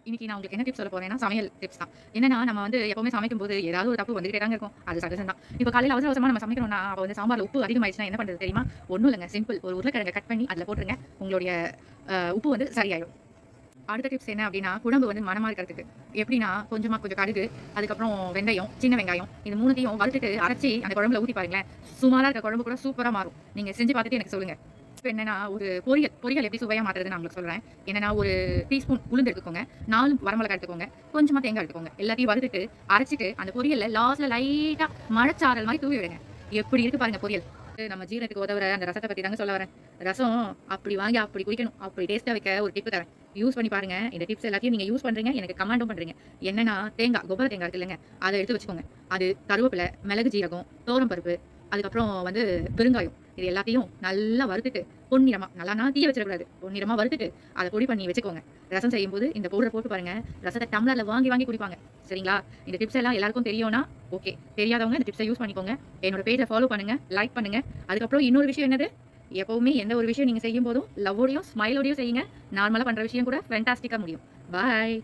இன்னைக்கு நான் உங்களுக்கு என்ன டிப்ஸ் சொல்ல போறேன்னா, சமையல் டிப்ஸ் தான். என்னன்னா, நம்ம வந்து எப்பவுமே சமைக்கும்போது ஏதாவது ஒரு தப்பு வந்துகிட்டே தாங்க இருக்கும். அது சகஜம் தான். இப்ப காலையில அவசர அவசரமா நம்ம சமைக்கிறோம்னா, அப்ப வந்து சாம்பார்ல உப்பு அதிகமாயிடுச்சுனா என்ன பண்றது தெரியுமா? ஒண்ணும் இல்லங்க. சிம்பிள். ஒரு உருளைக்கிழங்க கட் பண்ணி அதுல போட்டுருங்க. உங்களுடைய உப்பு வந்து சரியாயிடும். அடுத்த டிப்ஸ் என்ன அப்டின்னா, குழம்பு வந்து மணமா இருக்கிறதுக்கு. எப்டின்னா, கொஞ்சம் கடுகு, அதுக்கப்புறம் வெந்தயம், சின்ன வெங்காயம் இது 3த்தையும் வறுத்துட்டு அரைச்சு அந்த குழம்புல ஊத்தி பாருங்களேன். சுமாரா இருக்க குழம்பு கூட சூப்பரா மாறும். நீங்க செஞ்சு பார்த்துட்டு எனக்கு சொல்லுங்க. இப்ப என்னன்னா, ஒரு பொரியல் எப்படி சுவையா மாத்துறதுன்னு நான் உங்களுக்கு சொல்றேன். என்னன்னா, ஒரு டீஸ்பூன் உளுந்து எடுத்துக்கோங்க. 4 வரமிளகாய் எடுத்துக்கோங்க. கொஞ்சமா தேங்காய் எடுத்துக்கோங்க. எல்லாத்தையும் வறுத்துட்டு, அரைச்சுட்டு, அந்த பொரியல்ல லாஸ்ட்ல லைட்டா மழைச்சாரல் மாரி தூவி விடுங்க. எப்படி இருக்கு பாருங்க பொரியல். நம்ம ஜீரணத்துக்கு உதவுற அந்த ரசத்த பத்தி தாங்க சொல்ல வரேன். ரசம் அப்படி வாங்கி அப்படி குடிக்கணும். அப்படி டேஸ்ட்டா வைக்க ஒரு டிப் தரேன். யூஸ் பண்ணி பாருங்க. இந்த டிப்ஸ் எல்லாத்தையும் நீங்க யூஸ் பண்றீங்க. எனக்கு கமெண்டும் பண்றீங்க. என்னன்னா, கொப்பர தேங்காய் இருக்கு இல்லங்க. அத எடுத்து வச்சுக்கோங்க. அது கருவேப்பில, மிளகு, ஜீரகம், துவரம் பருப்பு, அதுக்கப்புறம் வந்து பெருங்காயம். இது எல்லாத்தையும் நல்லா வறுத்துட்டு, பொன்னிறமா நல்லானா தீய வச்சிடக்கூடாது. பொன்னிறமா வறுத்துட்டு, அத பொடி பண்ணி வச்சுக்கோங்க. ரசம் செய்யும்போது இந்த பவுடர போட்டு பாருங்க. ரசத்த டம்ளர்ல வாங்கி வாங்கி குடிப்பாங்க. சரிங்களா? இந்த டிப்ஸ் எல்லாம் எல்லாருக்கும் தெரியும்னா, ஓகே. தெரியாதவங்க இந்த டிப்ஸ யூஸ் பண்ணிக்கோங்க. என்னோட பேஜ ஃபாலோ பண்ணுங்க. லைக் பண்ணுங்க. அதுக்கப்புறம் இன்னொரு விஷயம் என்னது? எப்பவுமே எந்த ஒரு விஷயம் நீங்க செய்யும்போதும் லவ்வோடையும், ஸ்மைலோடையும் செய்யுங்க. நார்மலா பண்ற விஷயம் கூட ஃபேன்டாஸ்டிக்கா முடியும். பாய்.